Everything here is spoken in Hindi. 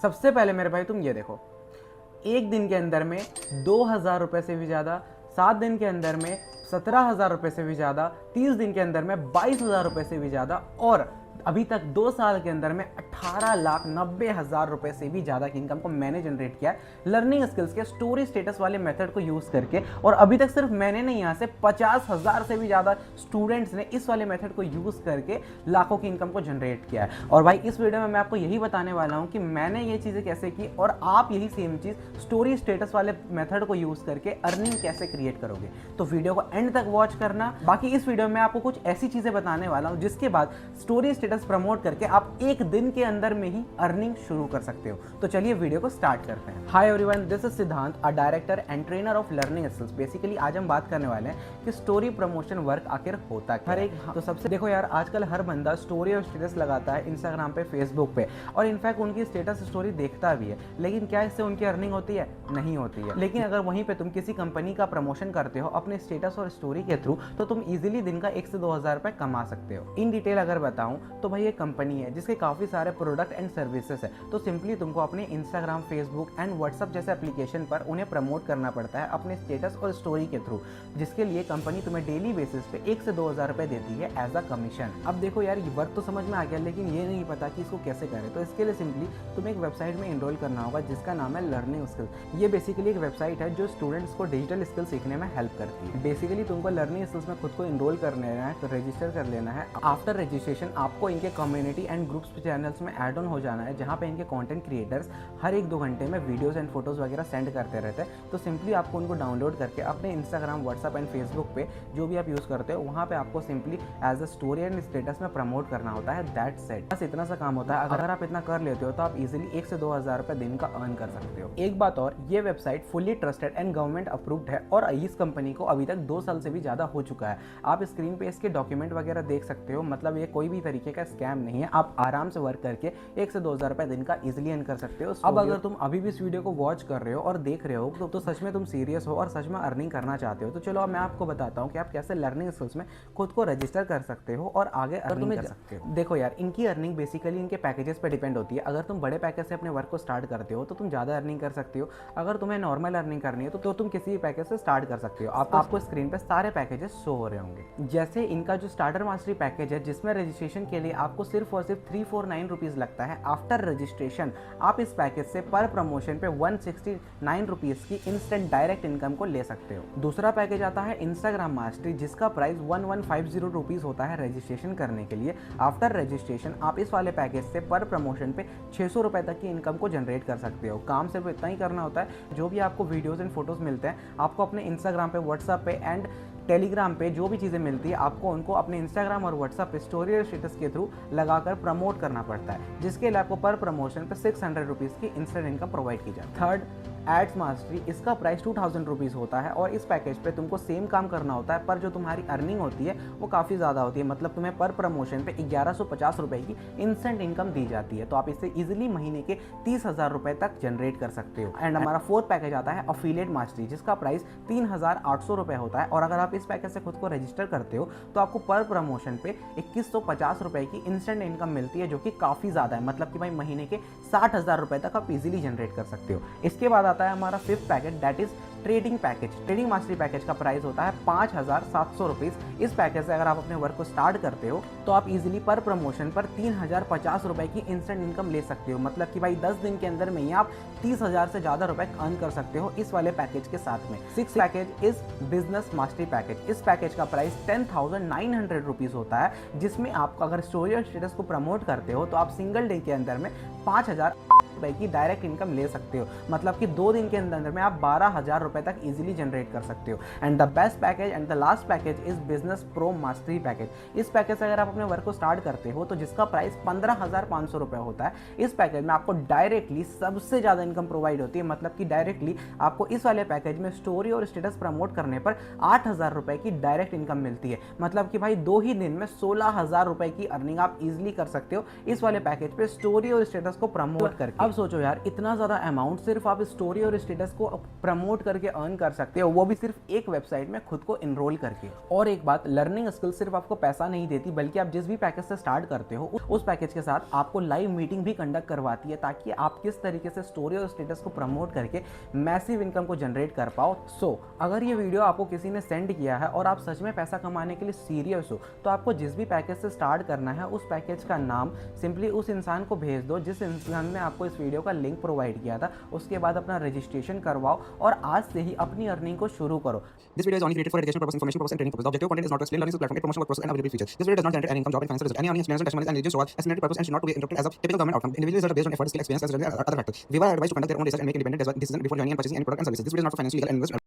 सबसे पहले मेरे भाई तुम ये देखो, एक दिन के अंदर में 2,000 रुपये से भी ज़्यादा, 7 दिन के अंदर में 17,000 रुपये से भी ज़्यादा, 30 दिन के अंदर में 22,000 रुपये से भी ज़्यादा, और अभी तक 2 साल के अंदर में 18,90,000 रुपये से भी ज़्यादा की इनकम को मैंने जनरेट किया है लर्निंग स्किल्स के स्टोरी स्टेटस वाले मेथड को यूज़ करके। और अभी तक सिर्फ मैंने नहीं, यहाँ से 50,000 से भी ज़्यादा स्टूडेंट्स ने इस वाले मेथड को यूज़ करके लाखों की इनकम को जनरेट किया है। और भाई इस वीडियो में मैं आपको यही बताने वाला हूँ कि मैंने ये चीज़ें कैसे की और आप यही सेम चीज़ स्टोरी स्टेटस वाले मेथड को यूज़ करके अर्निंग कैसे क्रिएट करोगे। तो वीडियो को एंड तक वॉच करना। बाकी इस वीडियो में आपको कुछ ऐसी चीज़ें बताने वाला हूँ जिसके बाद स्टोरी स्टेटस प्रमोट करके आप एक दिन के अंदर में ही अर्निंग शुरू कर सकते हो। तो चलिए वीडियो को स्टार्ट करते हैं। हाय एवरीवन, दिस इज सिद्धांत, a director and trainer of learning skills. Basically आज हम बात करने वाले हैं कि स्टोरी प्रमोशन वर्क आखिर होता क्या है। तो सबसे देखो यार, आजकल हर बंदा स्टोरी और स्टेटस लगाता है इंस्टाग्राम पे, फेसबुक पे, और इनफैक्ट उनकी स्टेटस स्टोरी देखता भी है। लेकिन क्या इससे उनकी अर्निंग होती है? नहीं होती है। लेकिन अगर वहीं पे तुम किसी कंपनी का प्रमोशन करते हो अपने स्टेटस और स्टोरी के थ्रू, तो तुम इजीली दिन का 1 से 2,000 रुपए कमा सकते हो। इन डिटेल अगर बताऊं तो भाई ये कंपनी है जिसके काफ़ी सारे प्रोडक्ट एंड सर्विसेज है। तो सिंपली तुमको अपने इंस्टाग्राम, फेसबुक एंड व्हाट्सअप जैसे एप्लीकेशन पर उन्हें प्रमोट करना पड़ता है अपने स्टेटस और स्टोरी के थ्रू, जिसके लिए कंपनी तुम्हें डेली बेसिस पे 1 से 2,000 रुपए देती है एज अ कमीशन। अब देखो यार, ये वर्क तो समझ में आ गया, लेकिन ये नहीं पता कि इसको कैसे करें। तो इसके लिए सिंपली तुम्हें एक वेबसाइट में इनरोल करना होगा जिसका नाम है लर्निंग स्किल्स। ये बेसिकली एक वेबसाइट है जो स्टूडेंट्स को डिजिटल स्किल सीखने में हेल्प करती है। बेसिकली तुमको लर्निंग स्किल्स में खुद को इनरोल कर लेना है, तो रजिस्टर कर लेना है। आफ्टर रजिस्ट्रेशन आपको इनके कम्युनिटी एंड ग्रुप्स चैनल्स में ऐड ऑन हो जाना है, जहाँ पे इनके कंटेंट क्रिएटर्स हर 1-2 घंटे में वीडियोस एंड फोटोज़ वगैरह सेंड करते रहते हैं। तो सिंपली आपको उनको डाउनलोड करके अपने इंस्टाग्राम, व्हाट्सअप एंड फेसबुक पे जो भी आप यूज़ करते हो वहाँ पे आपको simply as a story and status में प्रमोट करना होता है। दैट्स सेट, बस इतना सा काम होता है। अगर आप इतना कर लेते हो तो आप इजीली 1 से 2,000 रुपये दिन का अर्न कर सकते हो। एक बात और, ये website fully trusted and government approved है और इस कंपनी को अभी तक 2 साल से भी ज़्यादा हो चुका है। आप स्क्रीन पे इसके डॉक्यूमेंट वगैरह देख सकते हो। मतलब ये कोई भी तरीके का स्कैम नहीं है। आप आराम से वर्क करके 1 से 2,000 रुपये दिन का इजीली अर्न कर सकते हो। अब अगर तुम अभी भी इस वीडियो को वॉच कर रहे हो और देख रहे हो तो सच में तुम सीरियस हो और सच में अर्निंग करना चाहते हो। तो चलो अब मैं आपको बताता हूँ कि आप कैसे लर्निंग स्किल्स में खुद को रजिस्टर कर सकते हो और आगे अर्निंग कर सकते हो। देखो यार, इनकी अर्निंग बेसिकली इनके पैकेजेस पे डिपेंड होती है। अगर तुम बड़े पैकेज से अपने वर्क को स्टार्ट करते हो तो तुम ज़्यादा अर्निंग कर सकते हो। अगर तुम्हें नॉर्मल अर्निंग करनी है तो तुम किसी भी पैकेज से स्टार्ट कर सकते हो। आपको स्क्रीन पे सारे पैकेजेस शो हो रहे होंगे। जैसे इनका जो स्टार्टर मास्टरी पैकेज है, जिसमें रजिस्ट्रेशन के लिए आपको सिर्फ और सिर्फ 349 रुपीज़ लगता है। आफ्टर रजिस्ट्रेशन आप इस पैकेज से पर प्रमोशन पे 169 रुपीज़ की इंस्टेंट डायरेक्ट इनकम को ले सकते हो। दूसरा पैकेज आता है इंस्टाग्राम मास्टरी, जिसका प्राइस 1150 रुपीज़ होता है रजिस्ट्रेशन करने के लिए। आफ्टर रजिस्ट्रेशन आप इस वाले पैकेज से पर प्रमोशन पे 600 रुपये तक की इनकम को जनरेट कर सकते हो। काम सिर्फ इतना ही करना होता है, जो भी आपको वीडियोज़ एंड फोटोज़ मिलते हैं आपको अपने इंस्टाग्राम पे, व्हाट्सएप पे एंड टेलीग्राम पे जो भी चीज़ें मिलती है आपको उनको अपने इंस्टाग्राम और व्हाट्सएप पे स्टोरी और स्टेटस के थ्रू लगाकर प्रमोट करना पड़ता है, जिसके लिए आपको पर प्रमोशन पे 600 रुपीज़ की इंस्टेंट इनकम प्रोवाइड की जाती है। थर्ड, एड्स मास्टरी, इसका प्राइस 2000 रुपीज़ होता है और इस पैकेज पे तुमको सेम काम करना होता है, पर जो तुम्हारी अर्निंग होती है वो काफ़ी ज़्यादा होती है। मतलब तुम्हें पर प्रमोशन पे 1150 रुपये की इंस्टेंट इनकम दी जाती है। तो आप इससे इजीली महीने के 30,000 रुपये तक जनरेट कर सकते हो। एंड हमारा फोर्थ पैकेज आता है अफिलिएट मास्टरी, जिसका प्राइस 3,800 रुपये होता है। और अगर आप इस पैकेज से खुद को रजिस्टर करते हो तो आपको पर प्रमोशन पे 2150 रुपये की इंस्टेंट इनकम मिलती है, जो कि काफ़ी ज़्यादा है। मतलब कि भाई महीने के 60,000 रुपये तक आप इजीली जनरेट कर सकते हो। इसके बाद आता है हमारा fifth package, that is trading package. Trading mastery package का प्राइस होता है 5,700 रुपीज़। इस पैकेज से अगर आप अपने वर्क को स्टार्ट करते हो तो आप इजीली पर प्रमोशन पर 3,050 रुपये की इंस्टेंट इनकम ले सकते हो। मतलब कि भाई 10 दिन के अंदर में ही आप 30,000 से ज़्यादा रुपए अर्न कर सकते हो इस वाले पैकेज के साथ में। Six package is business mastery package. इस पैकेज का प्राइस 10,900 रुपीज़ होता है, जिसमें आप अगर स्टोरी और स्टेटस को प्रमोट करते हो तो आप सिंगल डे के अंदर में 5,000 रुपए की डायरेक्ट इनकम ले सकते हो। मतलब कि 2 दिन के अंदर में आप 12,000 रुपए तक इजीली जनरेट कर सकते हो। And the best package and the last package is business pro mastery package. इस पैकेज से अगर आप अपने वर्क को स्टार्ट करते हो तो जिसका प्राइस 15,500 रुपए होता है। इस पैकेज में आपको डायरेक्टली सबसे ज़्यादा इनकम प्रोवाइड होती है। मतलब कि डायरेक्टली आपको इस वाले पैकेज में स्टोरी और स्टेटस प्रमोट करने पर 8,000 रुपए की डायरेक्ट इनकम मिलती है। मतलब कि भाई 2 ही दिन में 16,000 रुपए की अर्निंग आप इजीली कर सकते हो इस वाले पैकेज पे स्टोरी और स्टेटस को प्रमोट करके। अब सोचो यार, इतना ज़्यादा अमाउंट सिर्फ आप स्टोरी और स्टेटस को प्रमोट करके अर्न कर सकते हो, वो भी सिर्फ एक वेबसाइट में खुद को इनरोल करके। और एक बात, लर्निंग स्किल सिर्फ आपको पैसा नहीं देती, बल्कि आप जिस भी पैकेज से स्टार्ट करते हो उस पैकेज के साथ आपको लाइव मीटिंग भी कंडक्ट करवाती है, ताकि आप किस तरीके से स्टोरी और स्टेटस को प्रमोट करके मैसिव इनकम को जनरेट कर पाओ। अगर ये वीडियो आपको किसी ने सेंड किया है और आप सच में पैसा कमाने के लिए सीरियस हो, तो आपको जिस भी पैकेज से स्टार्ट करना है उस पैकेज का नाम सिंपली उस इंसान को भेज दो जिस इंसान ने आपको इस वीडियो का लिंक प्रोवाइड किया था। उसके बाद अपना रजिस्ट्रेशन करवाओ और आज से ही अपनी अर्निंग को शुरू करो। This video is only created for educational purpose, information purpose, and training purpose. The objective content is not to explain learning platform, promotion work process, and available features. This video does not generate any income, job, and financial result. Any earning explanation, testimonies, and religious or estimated purpose, and should not to be interpreted as a typical government outcome. Individual results are based on effort, skill, experience, and other factors. Viewers are advised to conduct their own research and make independent decisions before joining and purchasing any product and services. This video is not for financial, legal, and investment.